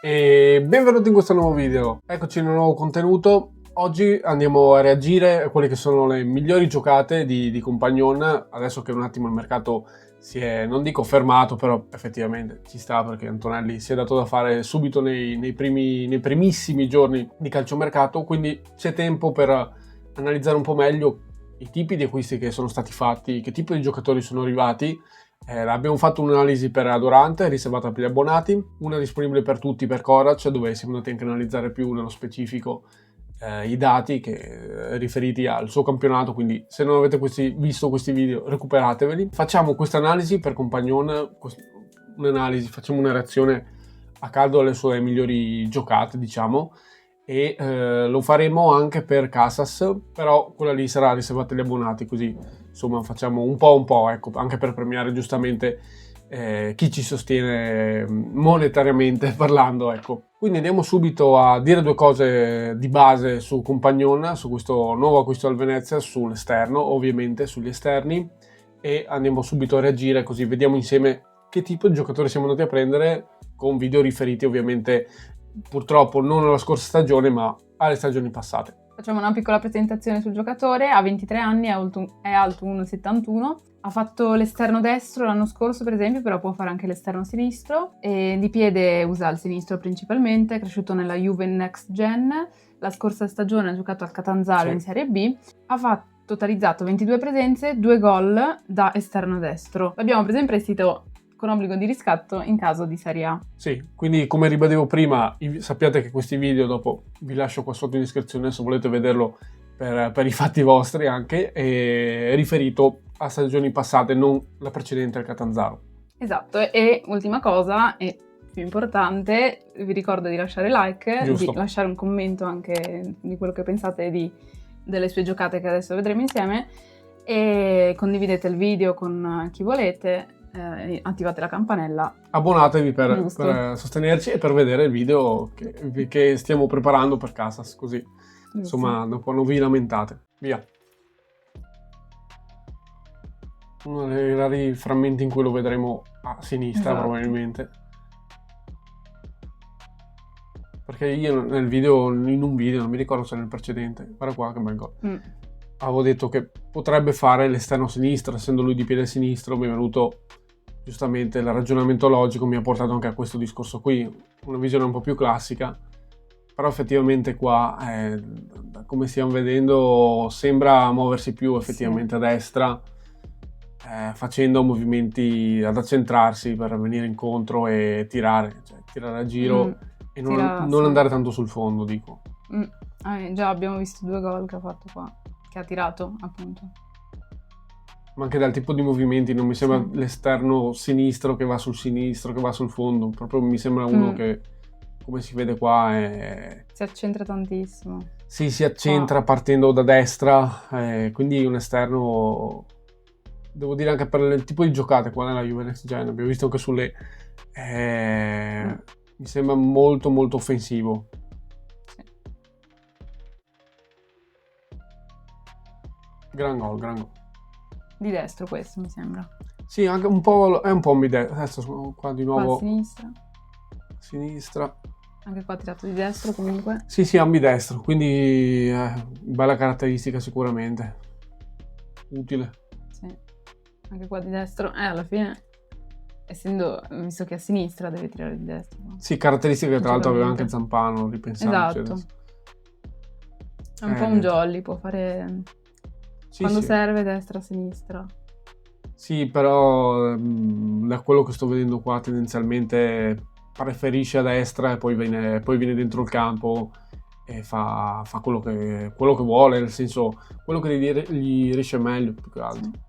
E benvenuti in questo nuovo video. Eccoci in un nuovo contenuto. Oggi andiamo a reagire a quelle che sono le migliori giocate di Compagnon, adesso che un attimo il mercato si è, non dico fermato, però effettivamente ci sta, perché Antonelli si è dato da fare subito nei primissimi giorni di calciomercato, quindi c'è tempo per analizzare un po' meglio i tipi di acquisti che sono stati fatti, che tipo di giocatori sono arrivati. Abbiamo fatto un'analisi per Adorante, riservata per gli abbonati, una disponibile per tutti per Corac, dove siamo andati anche a analizzare più nello specifico i dati riferiti al suo campionato, quindi se non avete visto questi video recuperateveli. Facciamo questa analisi per Compagnon, facciamo una reazione a caldo alle sue migliori giocate, diciamo, e lo faremo anche per Casas, però quella lì sarà riservata agli abbonati, così insomma facciamo un po', ecco, anche per premiare giustamente chi ci sostiene monetariamente parlando, ecco. Quindi andiamo subito a dire due cose di base su Compagnon, su questo nuovo acquisto al Venezia, sull'esterno, ovviamente sugli esterni, e andiamo subito a reagire, così vediamo insieme che tipo di giocatore siamo andati a prendere, con video riferiti ovviamente purtroppo non alla scorsa stagione ma alle stagioni passate. Facciamo una piccola presentazione sul giocatore. Ha 23 anni, è alto 1,71. Ha fatto l'esterno destro l'anno scorso, per esempio, però può fare anche l'esterno sinistro. E di piede usa il sinistro principalmente, è cresciuto nella Juve Next Gen. La scorsa stagione ha giocato al Catanzaro in Serie B. Ha totalizzato 22 presenze, 2 gol da esterno destro. L'abbiamo preso in prestito con obbligo di riscatto in caso di Serie A. Sì, quindi come ribadivo prima, sappiate che questi video dopo vi lascio qua sotto in descrizione se volete vederlo per i fatti vostri anche, è riferito a stagioni passate, non la precedente al Catanzaro. Esatto, e ultima cosa, e più importante, vi ricordo di lasciare like, Giusto. di lasciare un commento anche di quello che pensate delle sue giocate che adesso vedremo insieme, e condividete il video con chi volete. Attivate la campanella, abbonatevi per sostenerci e per vedere il video che stiamo preparando per Casas, così insomma dopo non vi lamentate. Via. Uno dei rari frammenti in cui lo vedremo a sinistra, esatto, probabilmente, perché io in un video, non mi ricordo se nel precedente, guarda qua che bel gol, avevo detto che potrebbe fare l'esterno sinistro, essendo lui di piede sinistro. Mi è venuto giustamente il ragionamento logico, mi ha portato anche a questo discorso qui, una visione un po' più classica, però effettivamente qua, come stiamo vedendo, sembra muoversi più effettivamente a destra, facendo movimenti ad accentrarsi per venire incontro e tirare a giro e non andare tanto sul fondo, dico. Già abbiamo visto 2 gol che ha fatto qua, che ha tirato appunto. Ma anche dal tipo di movimenti non mi sembra l'esterno sinistro che va sul sinistro, che va sul fondo, proprio mi sembra uno che, come si vede qua, si accentra tantissimo. Sì, si accentra partendo da destra, quindi un esterno, devo dire, anche per il tipo di giocate qua nella Juve Next Gen, abbiamo visto anche sulle, mi sembra molto molto offensivo. Sì. Gran gol. Di destro questo, mi sembra. Sì, anche un po', è un po' ambidestro. Adesso sono qua di nuovo. Qua a sinistra. Anche qua tirato di destro comunque. Sì, ambidestro, quindi bella caratteristica sicuramente. Utile. Sì, anche qua di destro. Alla fine, visto che a sinistra deve tirare di destra. No? Sì, caratteristiche che tra l'altro aveva anche Zampano, ripensandoci. Esatto. È un po' un jolly, può fare... Quando serve destra-sinistra. Sì, però da quello che sto vedendo qua tendenzialmente preferisce a destra e poi viene dentro il campo e fa quello che vuole, nel senso quello che gli riesce meglio, più che altro. Sì.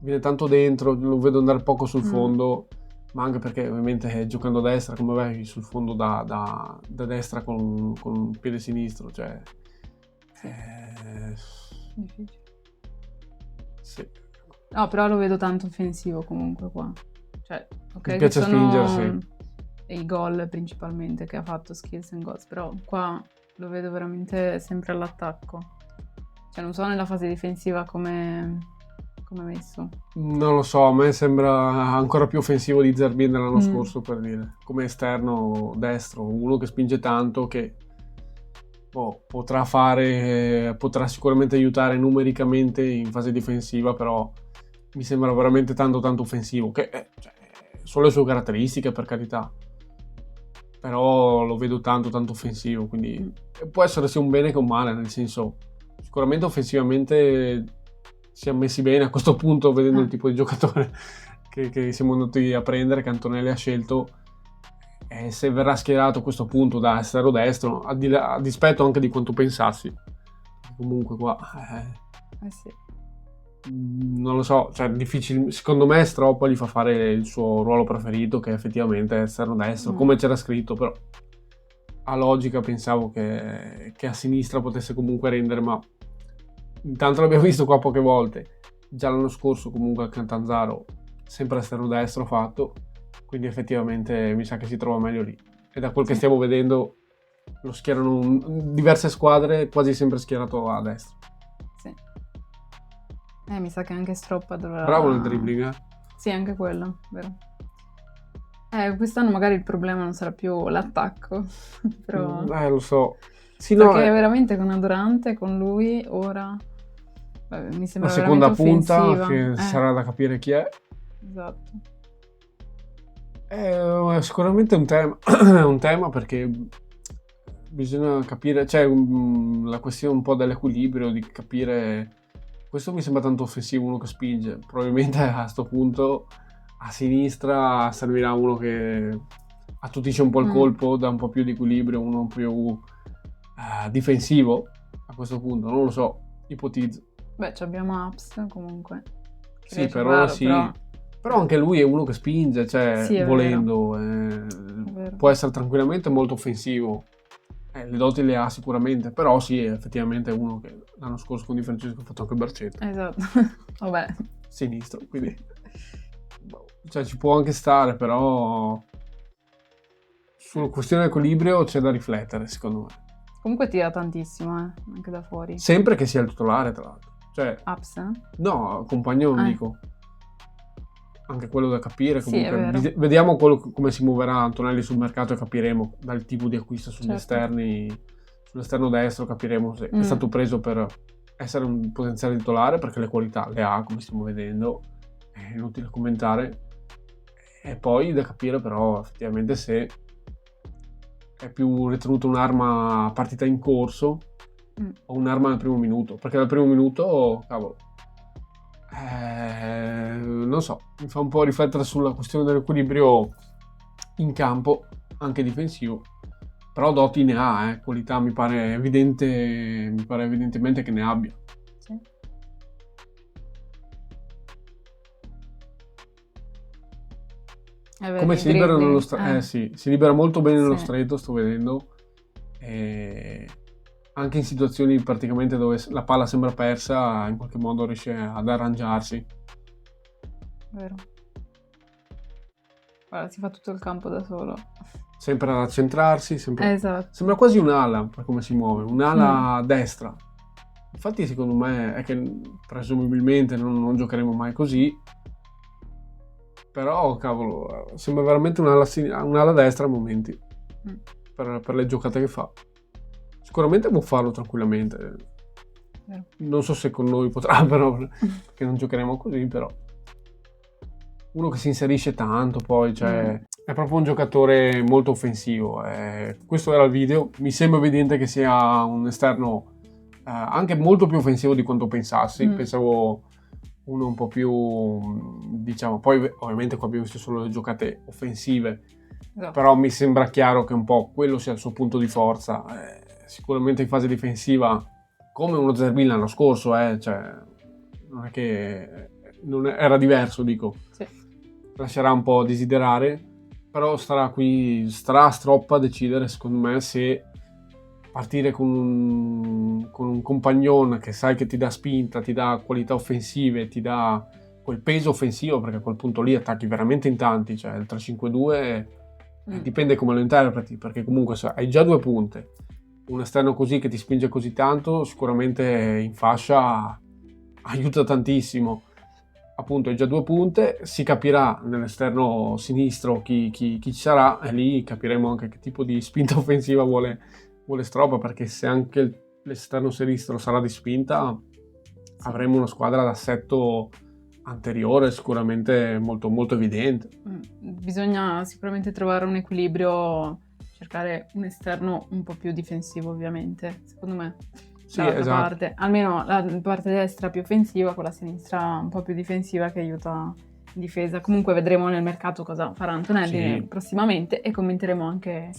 Viene tanto dentro, lo vedo andare poco sul fondo, ma anche perché ovviamente giocando a destra, come vai sul fondo da destra con il piede sinistro, cioè... Difficile. Sì. No, però lo vedo tanto offensivo comunque qua. Cioè, ok, mi piace spingersi. I gol principalmente che ha fatto, skills and goals, però qua lo vedo veramente sempre all'attacco. Cioè non so nella fase difensiva come come messo? Non lo so, a me sembra ancora più offensivo di Zerbin dell'anno scorso, per dire. Come esterno destro, uno che spinge tanto, che potrà sicuramente aiutare numericamente in fase difensiva, però mi sembra veramente tanto tanto offensivo, che sono le sue caratteristiche, per carità, però lo vedo tanto tanto offensivo, quindi può essere sia un bene che un male, nel senso, sicuramente offensivamente siamo messi bene a questo punto, vedendo il tipo di giocatore che siamo andati a prendere, che Antonelli ha scelto. Se verrà schierato a questo punto da esterno destro, a dispetto anche di quanto pensassi, comunque qua Sì. non lo so, cioè difficile, secondo me Stroppa gli fa fare il suo ruolo preferito, che effettivamente è esterno destro, come c'era scritto, però a logica pensavo che a sinistra potesse comunque rendere, ma intanto l'abbiamo visto qua poche volte, già l'anno scorso comunque a Catanzaro sempre esterno destro fatto, quindi effettivamente mi sa che si trova meglio lì, e da quel che stiamo vedendo lo schierano diverse squadre, quasi sempre schierato a destra. Sì. Mi sa che anche Stroppa dovrà... Bravo nel dribbling, Sì, anche quello, vero. Quest'anno magari il problema non sarà più l'attacco, però... lo so. Sì, perché veramente con Adorante, con lui, ora... mi sembra la seconda punta, offensiva. che sarà da capire chi è. Esatto. È sicuramente un tema, un tema, perché bisogna capire, cioè la questione un po' dell'equilibrio, di capire, questo mi sembra tanto offensivo, uno che spinge, probabilmente a sto punto a sinistra servirà uno che attutisce un po' il colpo, dà un po' più di equilibrio, uno più difensivo a questo punto, non lo so, ipotizzo. Beh, abbiamo Apps comunque. Sì, però però anche lui è uno che spinge, cioè sì, volendo, può essere tranquillamente molto offensivo. Le doti le ha sicuramente, però sì, effettivamente è uno che l'anno scorso con Di Francesco ha fatto anche Barcetto. Esatto, vabbè. Sinistro, quindi cioè ci può anche stare, però sulla questione dell'equilibrio c'è da riflettere, secondo me. Comunque tira tantissimo, anche da fuori. Sempre che sia il titolare, tra l'altro. Cioè, Apps, no, compagno non dico. Anche quello da capire, comunque. Sì, vediamo come si muoverà Antonelli sul mercato e capiremo dal tipo di acquisto sugli esterni, sull'esterno destro capiremo se è stato preso per essere un potenziale titolare, perché le qualità le ha, come stiamo vedendo, è inutile commentare, e poi da capire però effettivamente se è più ritenuto un'arma a partita in corso o un'arma al primo minuto, perché dal primo minuto, cavolo, non so, mi fa un po' riflettere sulla questione dell'equilibrio in campo, anche difensivo, però doti ne ha, qualità mi pare evidentemente che ne abbia. Sì. Come si libera nello stretto, sì, si libera molto bene nello stretto, sto vedendo, anche in situazioni praticamente dove la palla sembra persa, in qualche modo riesce ad arrangiarsi. Vero. Guarda, si fa tutto il campo da solo. Sempre ad accentrarsi, Esatto. Sembra quasi un'ala per come si muove, un'ala a destra. Infatti secondo me è che presumibilmente non giocheremo mai così, però cavolo, sembra veramente un'ala destra a momenti, per le giocate che fa. Sicuramente può farlo tranquillamente. Non so se con noi potrà, però, perché non giocheremo così, però uno che si inserisce tanto, poi cioè è proprio un giocatore molto offensivo. Questo era il video, mi sembra evidente che sia un esterno anche molto più offensivo di quanto pensassi. Pensavo uno un po' più, diciamo, poi ovviamente qua abbiamo visto solo le giocate offensive, però mi sembra chiaro che un po' quello sia il suo punto di forza. Sicuramente in fase difensiva, come uno Zerbin l'anno scorso, cioè non è che era diverso, dico. Sì. Lascerà un po' a desiderare, però starà a Stroppa a decidere, secondo me, se partire con un compagnon che sai che ti dà spinta, ti dà qualità offensive, ti dà quel peso offensivo, perché a quel punto lì attacchi veramente in tanti, cioè il 3-5-2 dipende come lo interpreti, perché comunque se hai già 2 punte, un esterno così che ti spinge così tanto, sicuramente in fascia aiuta tantissimo. appunto è già 2 punte, si capirà nell'esterno sinistro chi ci sarà e lì capiremo anche che tipo di spinta offensiva vuole Stropa, perché se anche l'esterno sinistro sarà di spinta avremo una squadra d'assetto anteriore sicuramente molto, molto evidente. Bisogna sicuramente trovare un equilibrio, cercare un esterno un po' più difensivo ovviamente, secondo me. Sì, esatto. Parte. Almeno la parte destra più offensiva, quella sinistra un po' più difensiva che aiuta in difesa. Comunque vedremo nel mercato cosa farà Antonelli prossimamente e commenteremo anche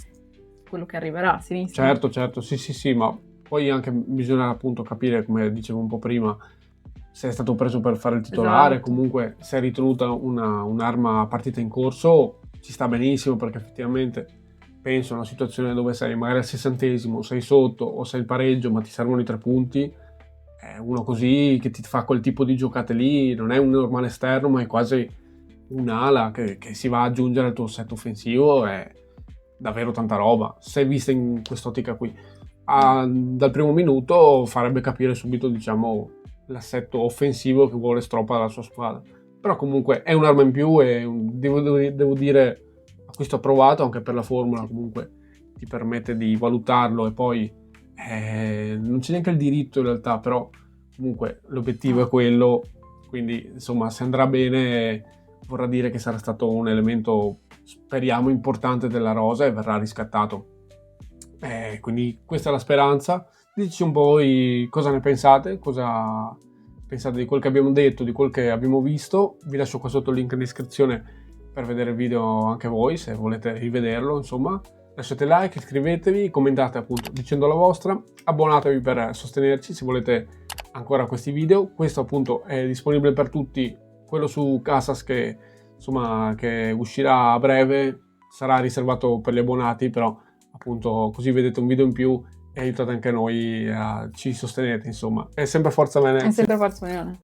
quello che arriverà a sinistra. Certo, sì, ma poi anche bisogna appunto capire, come dicevo un po' prima, se è stato preso per fare il titolare, esatto. Comunque se è ritenuta un'arma a partita in corso ci sta benissimo, perché effettivamente penso a una situazione dove sei magari al 60esimo, sei sotto o sei il pareggio ma ti servono i 3 punti, uno così che ti fa quel tipo di giocate lì non è un normale esterno ma è quasi un'ala che si va ad aggiungere al tuo set offensivo, è davvero tanta roba se vista in quest'ottica qui. Dal primo minuto farebbe capire subito, diciamo, l'assetto offensivo che vuole Stropa dalla sua squadra, però comunque è un'arma in più e devo dire acquisto approvato anche per la formula, comunque ti permette di valutarlo e poi non c'è neanche il diritto in realtà, però comunque l'obiettivo è quello, quindi insomma se andrà bene vorrà dire che sarà stato un elemento, speriamo, importante della rosa e verrà riscattato. Quindi questa è la speranza. Diteci un po' voi cosa ne pensate, cosa pensate di quel che abbiamo detto, di quel che abbiamo visto. Vi lascio qua sotto il link in descrizione per vedere il video anche voi, se volete rivederlo, insomma. Lasciate like, iscrivetevi, commentate appunto dicendo la vostra, abbonatevi per sostenerci se volete ancora questi video. Questo appunto è disponibile per tutti, quello su Casas che insomma che uscirà a breve sarà riservato per gli abbonati, però appunto così vedete un video in più e aiutate anche noi, ci sostenete, insomma. È sempre Forza Venezia. È sempre Forza Venezia.